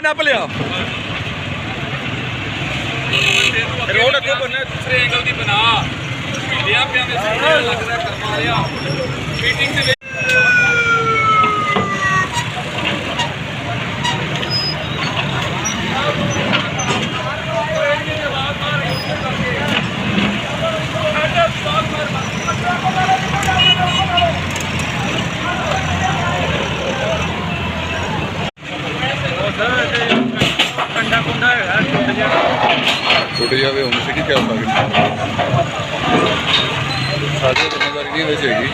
नप लिया रोड अगे बनना दूसरे एंगल की बना लिया पे लगता करवा लिया मीटिंग से टूट जाए हम से क्या हो सारी जिम्मेदारी नहीं होनी चाहिए।